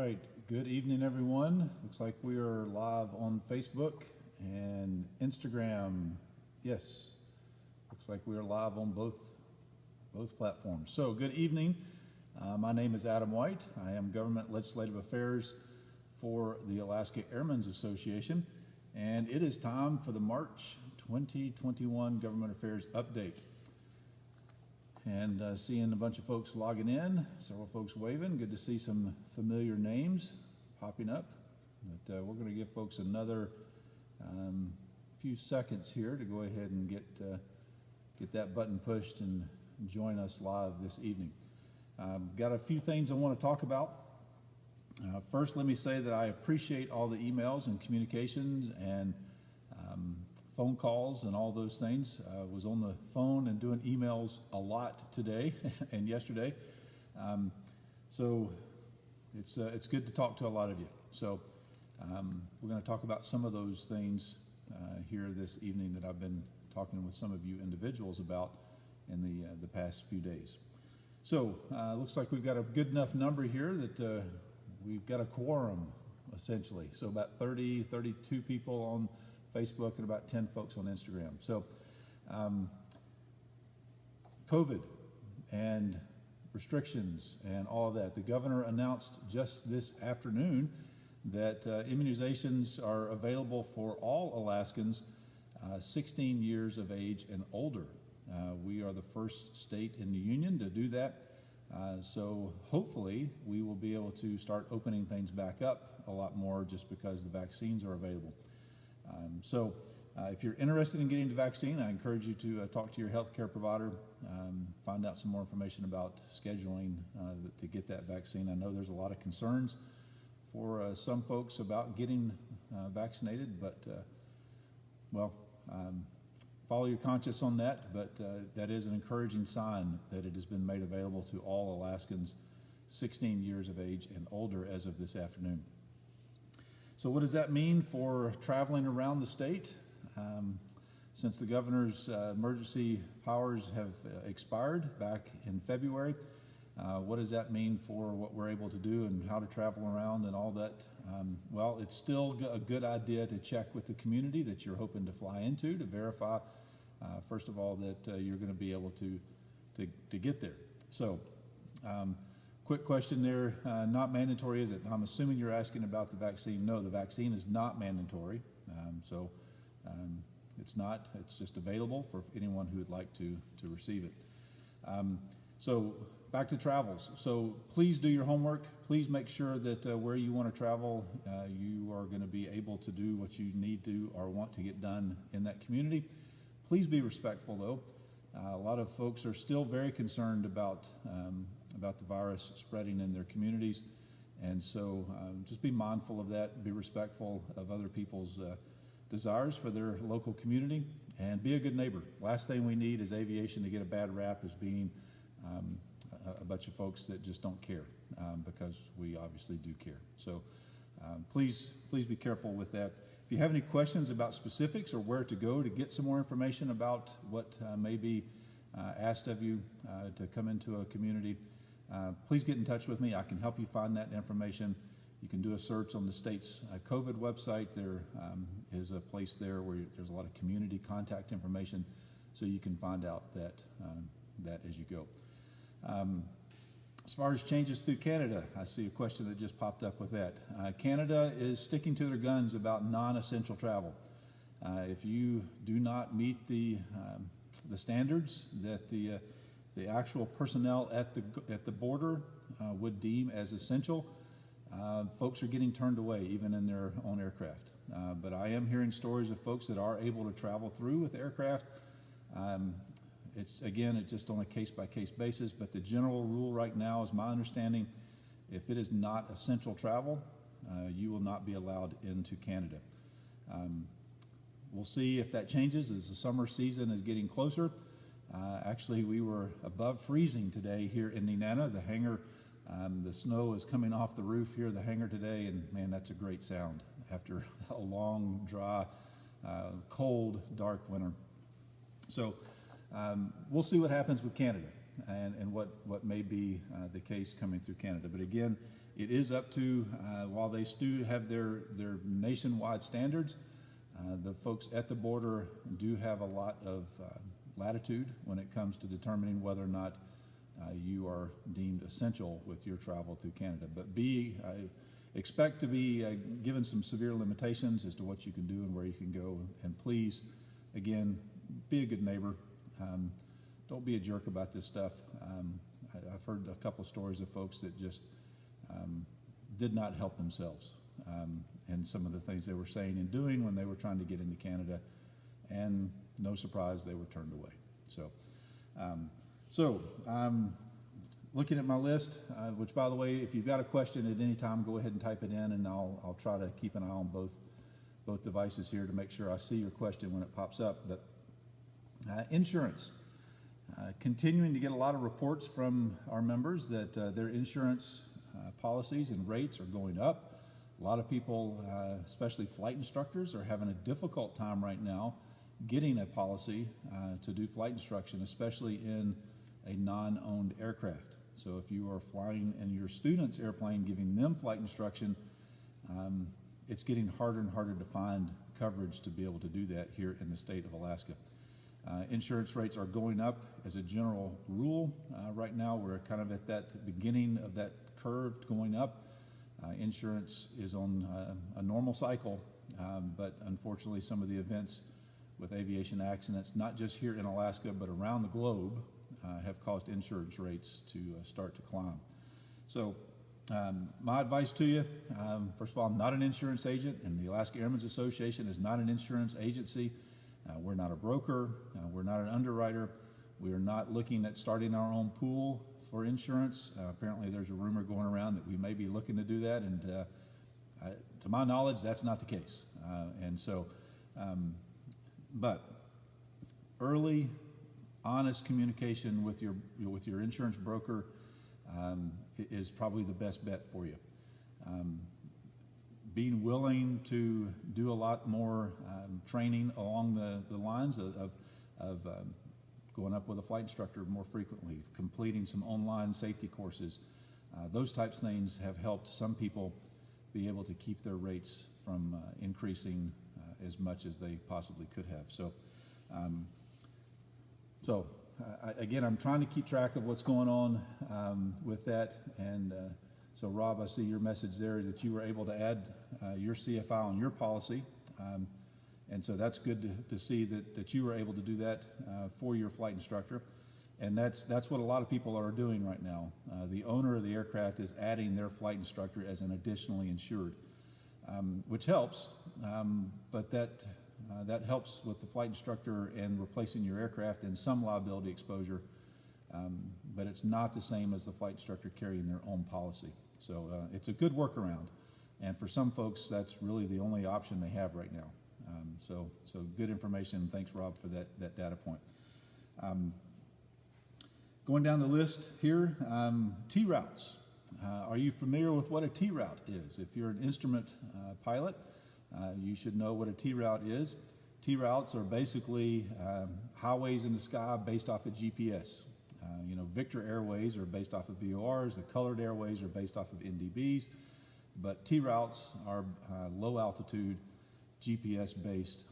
right, good evening everyone. Looks like we are live on Facebook and Instagram. Yes, looks like we are live on both platforms. So good evening. My name is Adam White. I am Government Legislative Affairs for the Alaska Airmen's Association, and it is time for the March 2021 Government Affairs Update. And seeing a bunch of folks logging in, several folks waving. Good to see some familiar names popping up. But we're going to give folks another few seconds here to go ahead and get that button pushed and join us live this evening. Got a few things I want to talk about. First, let me say that I appreciate all the emails and communications and phone calls and all those things. I was on the phone and doing emails a lot today and yesterday. So it's good to talk to a lot of you. So we're going to talk about some of those things here this evening that I've been talking with some of you individuals about in the past few days. So looks like we've got a good enough number here that we've got a quorum essentially. So about 32 people on Facebook and about 10 folks on Instagram. So COVID and restrictions and all of that. The governor announced just this afternoon that immunizations are available for all Alaskans 16 years of age and older. We are the first state in the union to do that. So hopefully we will be able to start opening things back up a lot more just because the vaccines are available. So if you're interested in getting the vaccine, I encourage you to talk to your healthcare provider, find out some more information about scheduling to get that vaccine. I know there's a lot of concerns for some folks about getting vaccinated, but follow your conscience on that, but that is an encouraging sign that it has been made available to all Alaskans 16 years of age and older as of this afternoon. So what does that mean for traveling around the state? Since the governor's emergency powers have expired back in February, what does that mean for what we're able to do and how to travel around and all that? Well, it's still a good idea to check with the community that you're hoping to fly into to verify, first of all, that you're going to be able to get there. So, quick question there, not mandatory, is it? I'm assuming you're asking about the vaccine. No, the vaccine is not mandatory. It's not. It's just available for anyone who would like to receive it. So back to travels. So please do your homework. Please make sure that where you want to travel, you are going to be able to do what you need to or want to get done in that community. Please be respectful, though. A lot of folks are still very concerned about the virus spreading in their communities, and so just be mindful of that. Be respectful of other people's desires for their local community, and be a good neighbor. Last thing we need is aviation to get a bad rap as being a bunch of folks that just don't care, because we obviously do care. So please be careful with that. If you have any questions about specifics or where to go to get some more information about what may be asked of you to come into a community, please get in touch with me. I can help you find that information. You can do a search on the state's COVID website. There is a place there where there's a lot of community contact information, so you can find out that as you go. As far as changes through Canada, I see a question that just popped up with that. Canada is sticking to their guns about non-essential travel. If you do not meet the standards that the actual personnel at the border would deem as essential, folks are getting turned away even in their own aircraft. But I am hearing stories of folks that are able to travel through with aircraft. It's just on a case-by-case basis, but the general rule right now is my understanding, if it is not essential travel, you will not be allowed into Canada. We'll see if that changes as the summer season is getting closer. Actually, we were above freezing today here in Nenana. The hangar, the snow is coming off the roof here, the hangar today, and man, that's a great sound after a long, dry, cold, dark winter. So we'll see what happens with Canada. and what may be the case coming through Canada. But again, it is up to, while they do have their nationwide standards, the folks at the border do have a lot of latitude when it comes to determining whether or not you are deemed essential with your travel through Canada. But expect to be given some severe limitations as to what you can do and where you can go. And please, again, be a good neighbor. Don't be a jerk about this stuff. I've heard a couple of stories of folks that just did not help themselves and some of the things they were saying and doing when they were trying to get into Canada, and no surprise, they were turned away. So I'm looking at my list, which, by the way, if you've got a question at any time, go ahead and type it in, and I'll try to keep an eye on both devices here to make sure I see your question when it pops up. But insurance. Continuing to get a lot of reports from our members that their insurance policies and rates are going up. A lot of people, especially flight instructors, are having a difficult time right now getting a policy to do flight instruction, especially in a non-owned aircraft. So if you are flying in your student's airplane, giving them flight instruction, it's getting harder and harder to find coverage to be able to do that here in the state of Alaska. Insurance rates are going up as a general rule. Right now we're kind of at that beginning of that curve going up. Insurance is on a normal cycle, but unfortunately some of the events with aviation accidents, not just here in Alaska but around the globe, have caused insurance rates to start to climb. So my advice to you, first of all, I'm not an insurance agent, and the Alaska Airmen's Association is not an insurance agency. We're not a broker. We're not an underwriter. We are not looking at starting our own pool for insurance. Apparently there's a rumor going around that we may be looking to do that, and to my knowledge, that's not the case. But early, honest communication with your insurance broker is probably the best bet for you. Being willing to do a lot more training along the lines of going up with a flight instructor more frequently, completing some online safety courses. Those types of things have helped some people be able to keep their rates from increasing as much as they possibly could have. Again, I'm trying to keep track of what's going on with that. And so, Rob, I see your message there that you were able to add your CFI on your policy. And so that's good to see that you were able to do that for your flight instructor. And that's what a lot of people are doing right now. The owner of the aircraft is adding their flight instructor as an additionally insured, which helps, but that helps with the flight instructor and replacing your aircraft in some liability exposure, but it's not the same as the flight instructor carrying their own policy. So it's a good workaround, and for some folks, that's really the only option they have right now. So good information. Thanks, Rob, for that data point. Going down the list here, T-routes. Are you familiar with what a T-route is? If you're an instrument pilot, you should know what a T-route is. T-routes are basically highways in the sky based off of GPS. Victor Airways are based off of VORs. The Colored Airways are based off of NDBs. But T-routes are low altitude, GPS-based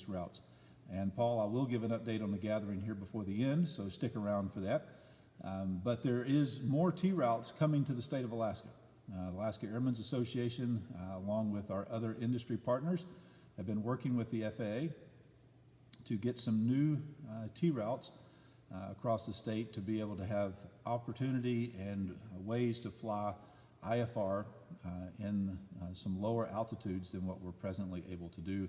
routes. And Paul, I will give an update on the gathering here before the end, so stick around for that. But there is more T-routes coming to the state of Alaska. Alaska Airmen's Association, along with our other industry partners, have been working with the FAA to get some new T-routes across the state to be able to have opportunity and ways to fly IFR in some lower altitudes than what we're presently able to do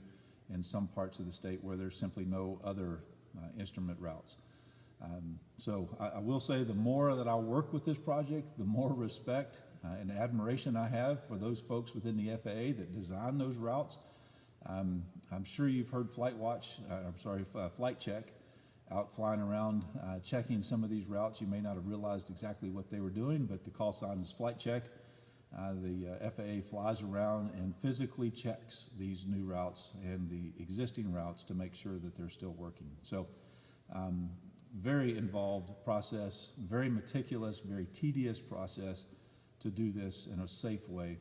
in some parts of the state where there's simply no other instrument routes. So I will say the more that I work with this project, the more respect and admiration I have for those folks within the FAA that design those routes. I'm sure you've heard Flight Check out flying around checking some of these routes. You may not have realized exactly what they were doing, but the call sign is Flight Check. The FAA flies around and physically checks these new routes and the existing routes to make sure that they're still working. So very involved process, very meticulous, very tedious process to do this in a safe way.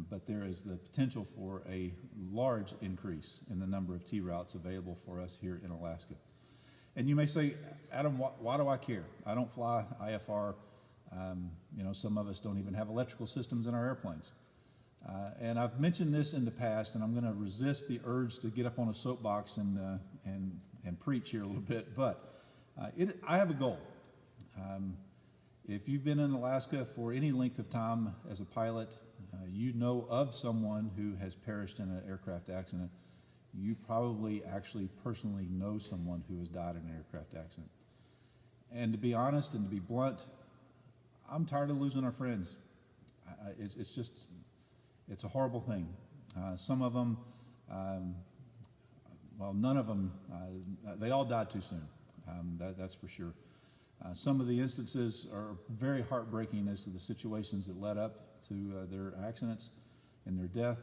But there is the potential for a large increase in the number of T routes available for us here in Alaska. And you may say, Adam, why do I care? I don't fly IFR. Some of us don't even have electrical systems in our airplanes. And I've mentioned this in the past, and I'm going to resist the urge to get up on a soapbox and preach here a little bit, but I have a goal. If you've been in Alaska for any length of time as a pilot, you know of someone who has perished in an aircraft accident. You probably actually personally know someone who has died in an aircraft accident. And to be honest and to be blunt, I'm tired of losing our friends. It's a horrible thing. Some of them, none of them, they all died too soon. That's for sure. Some of the instances are very heartbreaking as to the situations that led up to their accidents and their death.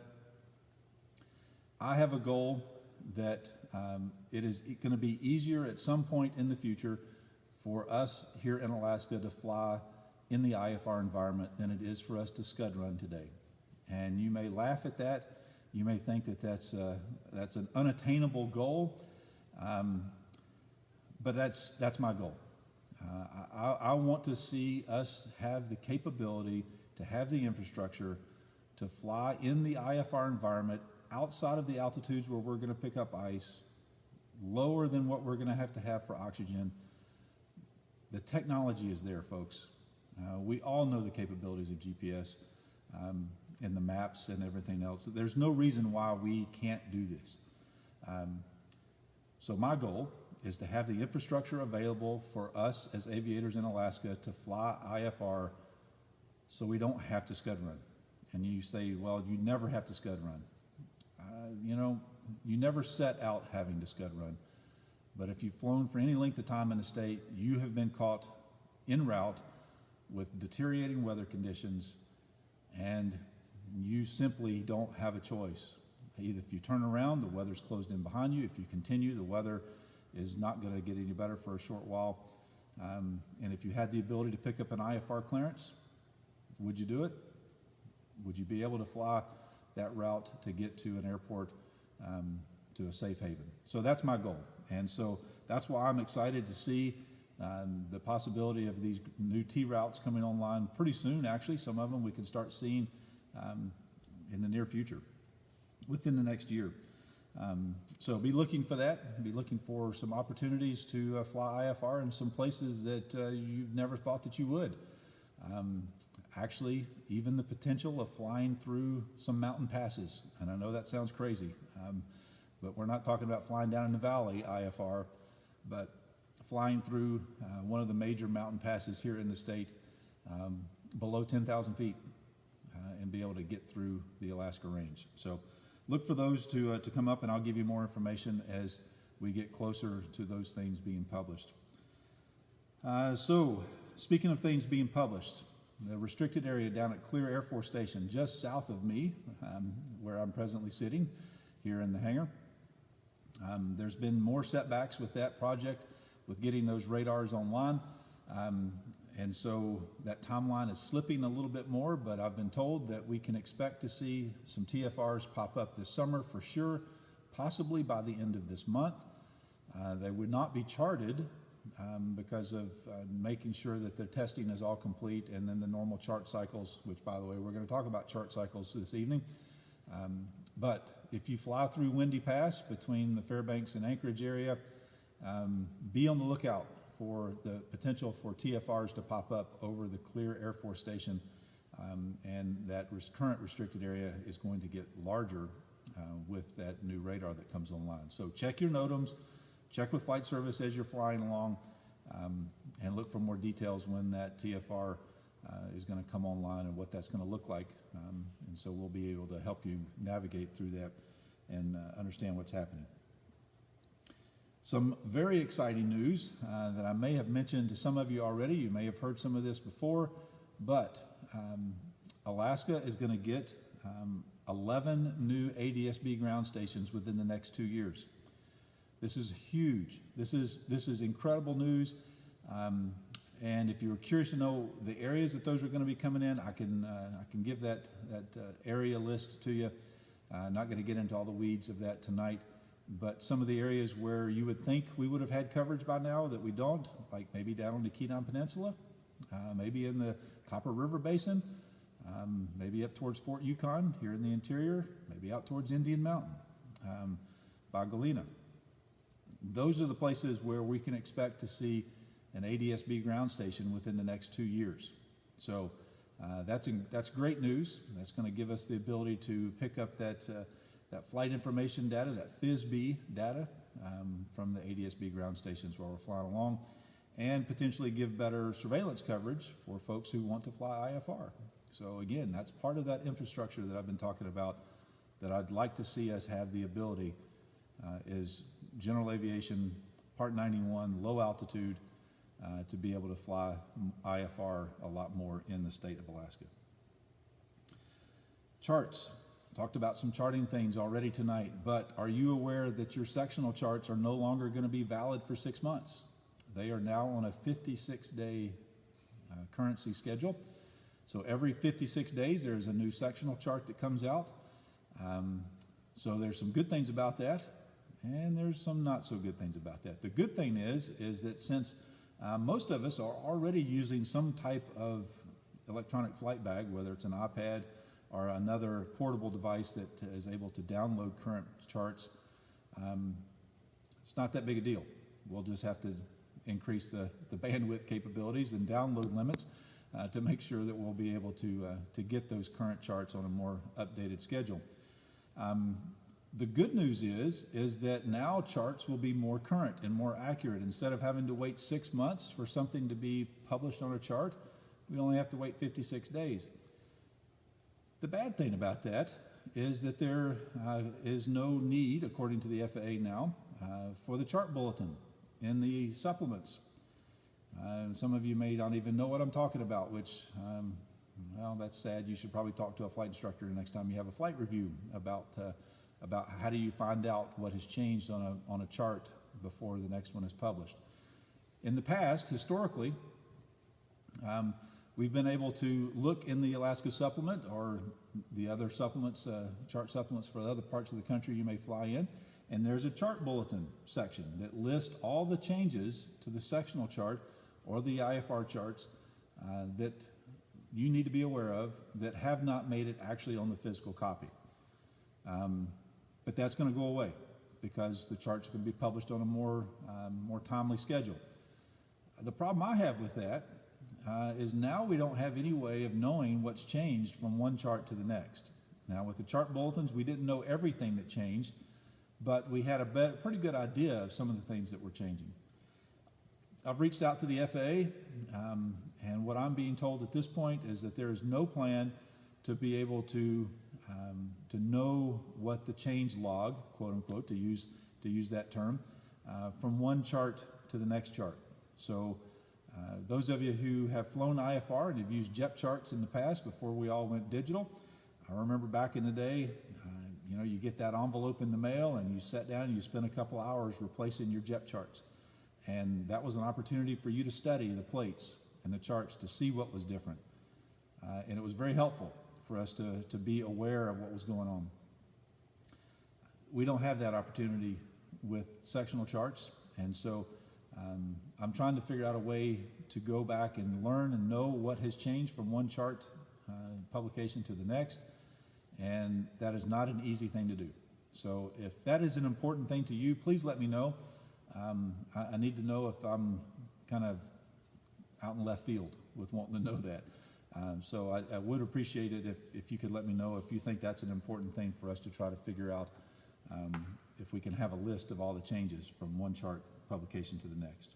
I have a goal that it is going to be easier at some point in the future for us here in Alaska to fly in the IFR environment than it is for us to scud run today. And you may laugh at that. You may think that that's an unattainable goal, but that's my goal. I want to see us have the capability to have the infrastructure to fly in the IFR environment outside of the altitudes where we're going to pick up ice, lower than what we're going to have for oxygen. The technology is there, folks. We all know the capabilities of GPS and the maps and everything else. There's no reason why we can't do this. So my goal is to have the infrastructure available for us as aviators in Alaska to fly IFR so we don't have to scud run. And you say, well, you never have to scud run. You never set out having to scud run. But if you've flown for any length of time in the state, you have been caught en route with deteriorating weather conditions, and you simply don't have a choice. Either if you turn around, the weather's closed in behind you. If you continue, the weather is not going to get any better for a short while. And if you had the ability to pick up an IFR clearance, would you do it? Would you be able to fly that route to get to an airport, to a safe haven? So that's my goal. And so that's why I'm excited to see the possibility of these new T routes coming online pretty soon. Actually, some of them we can start seeing in the near future, within the next year. So be looking for that. Be looking for some opportunities to fly IFR in some places that you've never thought that you would. Actually, even the potential of flying through some mountain passes. And I know that sounds crazy, but we're not talking about flying down in the valley IFR, but flying through one of the major mountain passes here in the state below 10,000 feet and be able to get through the Alaska range. So look for those to come up, and I'll give you more information as we get closer to those things being published. So speaking of things being published, the restricted area down at Clear Air Force Station, just south of me, where I'm presently sitting here in the hangar. There's been more setbacks with that project, with getting those radars online. And so that timeline is slipping a little bit more, but I've been told that we can expect to see some TFRs pop up this summer for sure, possibly by the end of this month. They would not be charted because of making sure that their testing is all complete, and then the normal chart cycles, which, by the way, we're going to talk about chart cycles this evening. But if you fly through Windy Pass between the Fairbanks and Anchorage area, be on the lookout for the potential for TFRs to pop up over the Clear Air Force Station, and that current restricted area is going to get larger with that new radar that comes online. So check your NOTAMs, check with Flight Service as you're flying along, and look for more details when that TFR is going to come online and what that's going to look like. And so we'll be able to help you navigate through that and understand what's happening. Some very exciting news that I may have mentioned to some of you already. You may have heard some of this before, but Alaska is going to get 11 new ADSB ground stations within the next 2 years. This is huge. This is incredible news. And if you're curious to know the areas that those are going to be coming in, I can give that area list to you. Not going to get into all the weeds of that tonight, but some of the areas where you would think we would have had coverage by now that we don't, like maybe down on the Kenai Peninsula, maybe in the Copper River Basin, maybe up towards Fort Yukon here in the interior, maybe out towards Indian Mountain, by Galena. Those are the places where we can expect to see an ADSB ground station within the next 2 years. So that's great news. That's going to give us the ability to pick up that flight information data, that FISB data from the ADSB ground stations while we're flying along, and potentially give better surveillance coverage for folks who want to fly IFR. So again, that's part of that infrastructure that I've been talking about that I'd like to see us have the ability is general aviation, Part 91, low altitude, to be able to fly IFR a lot more in the state of Alaska. Charts. Talked about some charting things already tonight, but are you aware that your sectional charts are no longer going to be valid for 6 months? They are now on a 56-day currency schedule. So every 56 days there's a new sectional chart that comes out. So there's some good things about that, and there's some not so good things about that. The good thing is that since most of us are already using some type of electronic flight bag, whether it's an iPad or another portable device that is able to download current charts, it's not that big a deal. We'll just have to increase the bandwidth capabilities and download limits to make sure that we'll be able to get those current charts on a more updated schedule. The good news is that now charts will be more current and more accurate. Instead of having to wait 6 months for something to be published on a chart, we only have to wait 56 days. The bad thing about that is that there is no need, according to the FAA now, for the chart bulletin in the supplements. Some of you may not even know what I'm talking about, which, well, that's sad. You should probably talk to a flight instructor the next time you have a flight review about how do you find out what has changed on a chart before the next one is published. In the past, historically, we've been able to look in the Alaska supplement or the other supplements, chart supplements for the other parts of the country you may fly in, and there's a chart bulletin section that lists all the changes to the sectional chart or the IFR charts that you need to be aware of that have not made it actually on the physical copy. But that's going to go away because the charts are going to be published on a more timely schedule. The problem I have with that is now we don't have any way of knowing what's changed from one chart to the next. Now with the chart bulletins, we didn't know everything that changed, but we had a pretty good idea of some of the things that were changing. I've reached out to the FAA, and what I'm being told at this point is that there is no plan to be able to know what the change log, quote unquote, to use that term, from one chart to the next chart. So those of you who have flown IFR and have used JEP charts in the past before we all went digital, I remember back in the day, you get that envelope in the mail and you sat down and you spent a couple hours replacing your JEP charts. And that was an opportunity for you to study the plates and the charts to see what was different. And it was very helpful for us to be aware of what was going on. We don't have that opportunity with sectional charts, and so I'm trying to figure out a way to go back and learn and know what has changed from one chart publication to the next, and that is not an easy thing to do. So if that is an important thing to you, please let me know. I need to know if I'm kind of out in left field with wanting to know that. So I would appreciate it if you could let me know if you think that's an important thing for us to try to figure out, if we can have a list of all the changes from one chart publication to the next.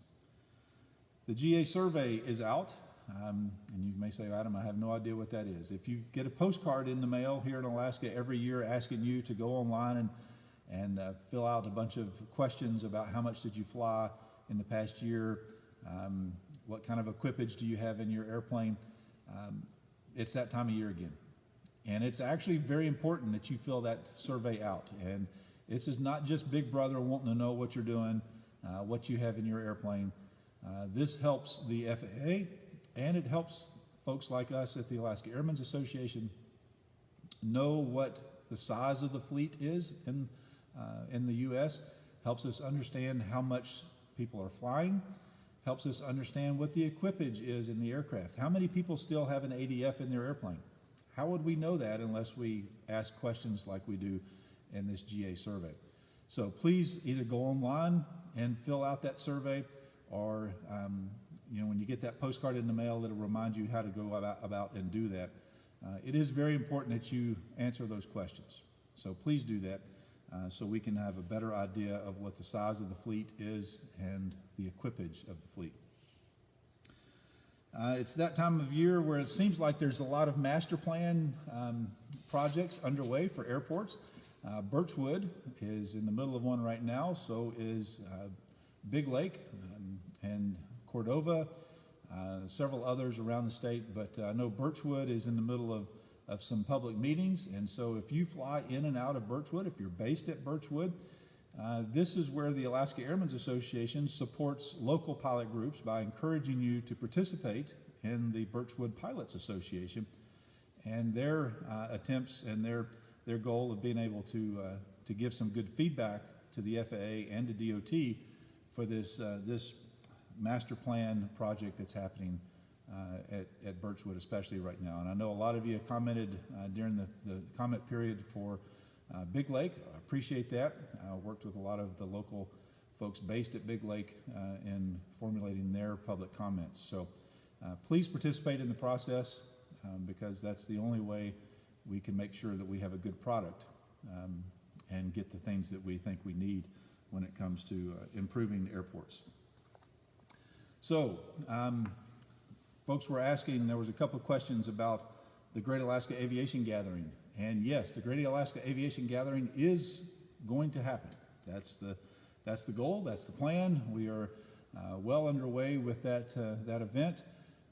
The GA survey is out, and you may say, Adam, I have no idea what that is. If you get a postcard in the mail here in Alaska every year asking you to go online and fill out a bunch of questions about how much did you fly in the past year, what kind of equipage do you have in your airplane, it's that time of year again. And it's actually very important that you fill that survey out. And This is not just Big Brother wanting to know what you're doing, what you have in your airplane. This helps the FAA, and it helps folks like us at the Alaska Airmen's Association know what the size of the fleet is in the U.S., helps us understand how much people are flying, helps us understand what the equipage is in the aircraft. How many people still have an ADF in their airplane? How would we know that unless we ask questions like we do in this GA survey? So please either go online and fill out that survey, or when you get that postcard in the mail, it'll remind you how to go about and do that. It is very important that you answer those questions. So please do that so we can have a better idea of what the size of the fleet is and the equipage of the fleet. It's that time of year where it seems like there's a lot of master plan projects underway for airports. Birchwood is in the middle of one right now, so is Big Lake and Cordova, several others around the state, but I know Birchwood is in the middle of some public meetings, and so if you fly in and out of Birchwood, if you're based at Birchwood, this is where the Alaska Airmen's Association supports local pilot groups by encouraging you to participate in the Birchwood Pilots Association and their attempts and their goal of being able to give some good feedback to the FAA and to DOT for this master plan project that's happening at Birchwood, especially right now. And I know a lot of you have commented during the comment period for Big Lake. I appreciate that. I worked with a lot of the local folks based at Big Lake in formulating their public comments. So please participate in the process because that's the only way we can make sure that we have a good product and get the things that we think we need when it comes to improving airports. So, folks were asking, there was a couple of questions about the Great Alaska Aviation Gathering. And yes, the Great Alaska Aviation Gathering is going to happen. That's the goal, that's the plan. We are well underway with that event.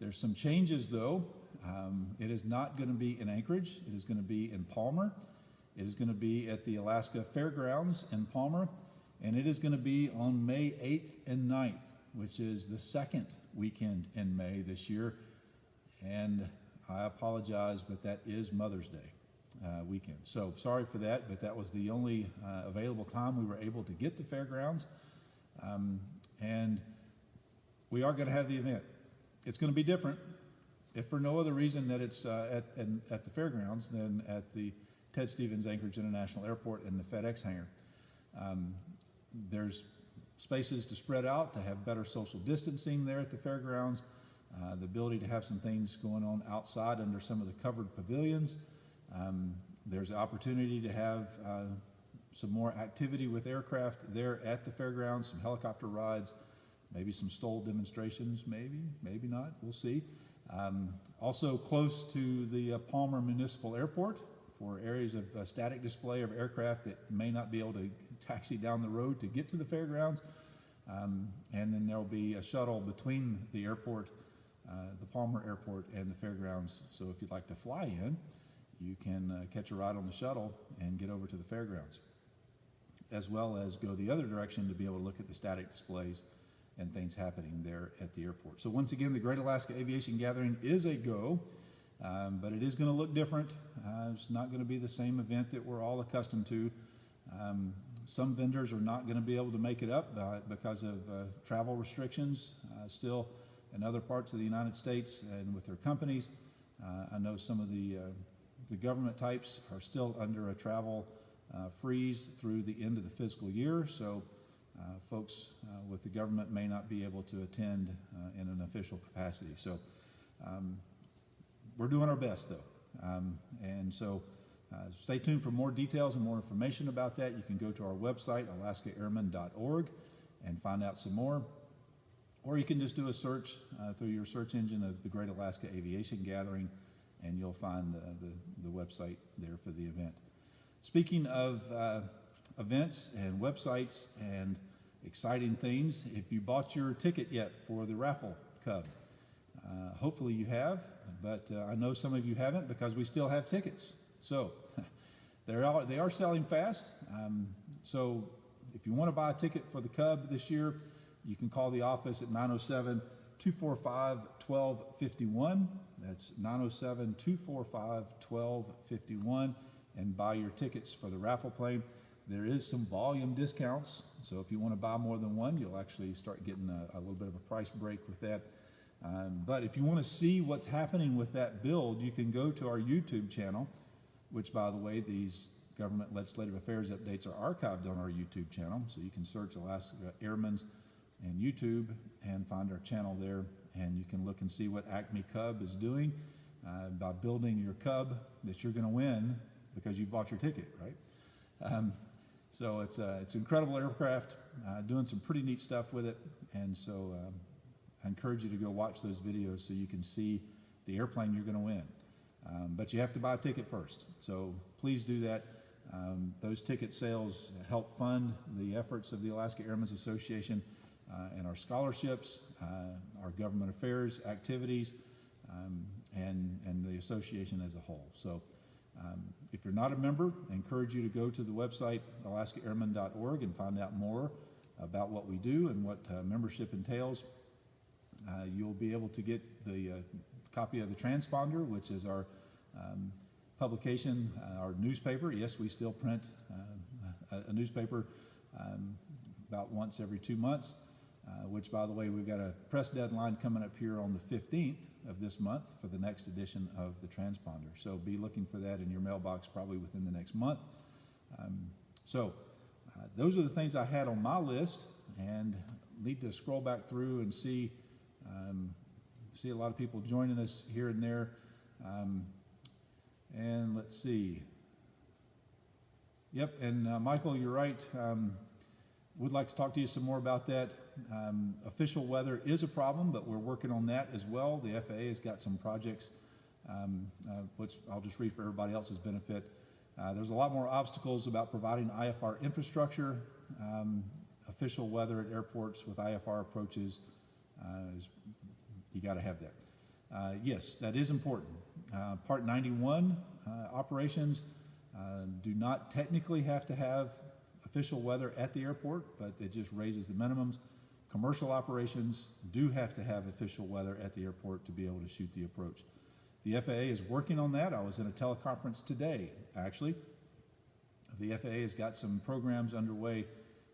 There's some changes though. It is not going to be in Anchorage. It is going to be in Palmer. It is going to be at the Alaska Fairgrounds in Palmer. And it is going to be on May 8th and 9th, which is the second weekend in May this year. And I apologize, but that is Mother's Day weekend. So sorry for that, but that was the only available time we were able to get to Fairgrounds. And we are going to have the event. It's going to be different, if for no other reason that it's at the Fairgrounds than at the Ted Stevens Anchorage International Airport and the FedEx hangar. There's spaces to spread out, to have better social distancing there at the fairgrounds, the ability to have some things going on outside under some of the covered pavilions. There's an opportunity to have some more activity with aircraft there at the fairgrounds, some helicopter rides, maybe some STOL demonstrations, maybe not, we'll see. Also close to the Palmer Municipal Airport for areas of static display of aircraft that may not be able to taxi down the road to get to the fairgrounds. And then there will be a shuttle between the airport, the Palmer Airport and the fairgrounds. So if you'd like to fly in, you can catch a ride on the shuttle and get over to the fairgrounds, as well as go the other direction to be able to look at the static displays and things happening there at the airport. So once again, the Great Alaska Aviation Gathering is a go. But it is going to look different. It's not going to be the same event that we're all accustomed to. Some vendors are not going to be able to make it up because of travel restrictions still in other parts of the United States and with their companies. I know some of the government types are still under a travel freeze through the end of the fiscal year, so folks with the government may not be able to attend in an official capacity. So we're doing our best though, and so stay tuned for more details and more information about that. You can go to our website, alaskaairmen.org, and find out some more, or you can just do a search through your search engine of the Great Alaska Aviation Gathering, and you'll find the website there for the event. Speaking of events and websites and exciting things, if you bought your ticket yet for the raffle cub, hopefully you have, but I know some of you haven't because we still have tickets. So they are selling fast. So if you want to buy a ticket for the Cub this year, you can call the office at 907-245-1251. That's 907-245-1251, and buy your tickets for the raffle plane. There is some volume discounts, so if you want to buy more than one, you'll actually start getting a little bit of a price break with that. But if you want to see what's happening with that build, you can go to our YouTube channel, which, by the way, these government legislative affairs updates are archived on our YouTube channel, so you can search Alaska Airmen and YouTube and find our channel there, and you can look and see what Acme Cub is doing by building your Cub that you're going to win because you bought your ticket, right? So it's incredible aircraft, doing some pretty neat stuff with it, and so I encourage you to go watch those videos so you can see the airplane you're going to win. But you have to buy a ticket first, so please do that. Those ticket sales help fund the efforts of the Alaska Airmen's Association and our scholarships, our government affairs activities, and the association as a whole. So if you're not a member, I encourage you to go to the website alaskaairmen.org and find out more about what we do and what membership entails. You'll be able to get the copy of the transponder, which is our publication, our newspaper. Yes, we still print a newspaper about once every 2 months, which, by the way, we've got a press deadline coming up here on the 15th of this month for the next edition of the transponder. So be looking for that in your mailbox probably within the next month. Those are the things I had on my list, and need to scroll back through and see a lot of people joining us here and there. And let's see. Yep, and Michael, you're right. Would like to talk to you some more about that. Official weather is a problem, but we're working on that as well. The FAA has got some projects, which I'll just read for everybody else's benefit. There's a lot more obstacles about providing IFR infrastructure. Official weather at airports with IFR approaches, you got to have that. Yes, that is important. Part 91 operations do not technically have to have official weather at the airport, but it just raises the minimums. Commercial operations do have to have official weather at the airport to be able to shoot the approach. The FAA is working on that. I was in a teleconference today, actually. The FAA has got some programs underway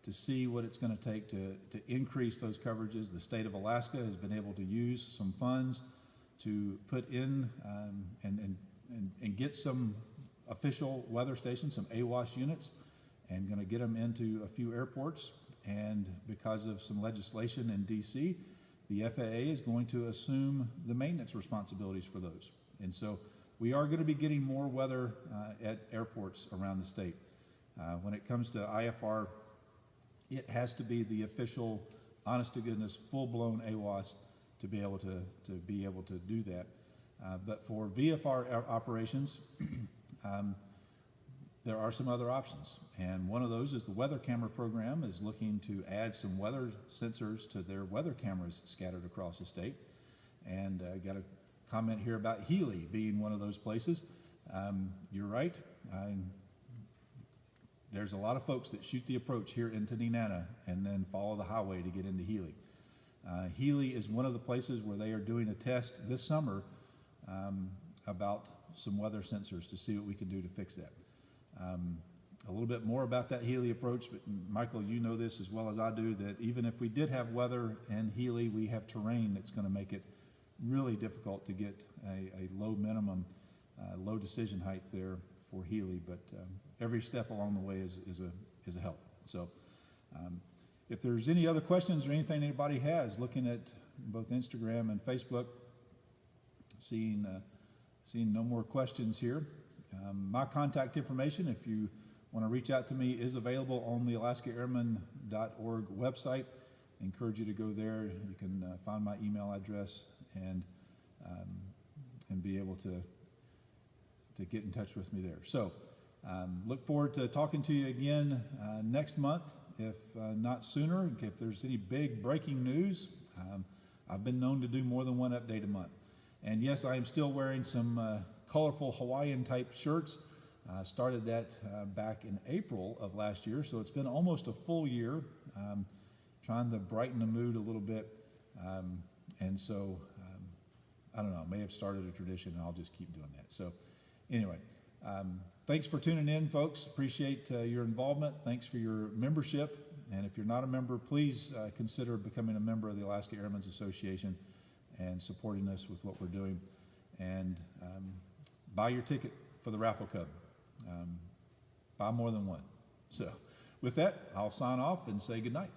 to see what it's going to take to increase those coverages. The state of Alaska has been able to use some funds to put in and get some official weather stations, some AWAS units, and going to get them into a few airports. And because of some legislation in DC, the FAA is going to assume the maintenance responsibilities for those. And so we are going to be getting more weather at airports around the state. When it comes to IFR, it has to be the official, honest to goodness, full-blown AWAS to be able to do that. But for VFR operations, there are some other options, and one of those is the weather camera program is looking to add some weather sensors to their weather cameras scattered across the state. And got a comment here about Healy being one of those places. You're right. There's a lot of folks that shoot the approach here into Nenana and then follow the highway to get into Healy. Healy is one of the places where they are doing a test this summer about some weather sensors to see what we can do to fix that. A little bit more about that Healy approach, but Michael, you know this as well as I do, that even if we did have weather in Healy, we have terrain that's going to make it really difficult to get a low minimum, low decision height there for Healy, but every step along the way is a help. So if there's any other questions or anything anybody has, looking at both Instagram and Facebook, seeing no more questions here. My contact information, if you want to reach out to me, is available on the alaskaairmen.org website. I encourage you to go there. You can find my email address and be able to get in touch with me there. So look forward to talking to you again next month, if not sooner. If there's any big breaking news, I've been known to do more than one update a month. And yes, I am still wearing some colorful Hawaiian type shirts. I started that back in April of last year, so it's been almost a full year, trying to brighten the mood a little bit. And so, I don't know, I may have started a tradition, and I'll just keep doing that. So anyway, thanks for tuning in, folks. Appreciate your involvement. Thanks for your membership. And if you're not a member, please consider becoming a member of the Alaska Airmen's Association and supporting us with what we're doing. And buy your ticket for the raffle cub. Buy more than one. So with that, I'll sign off and say good night.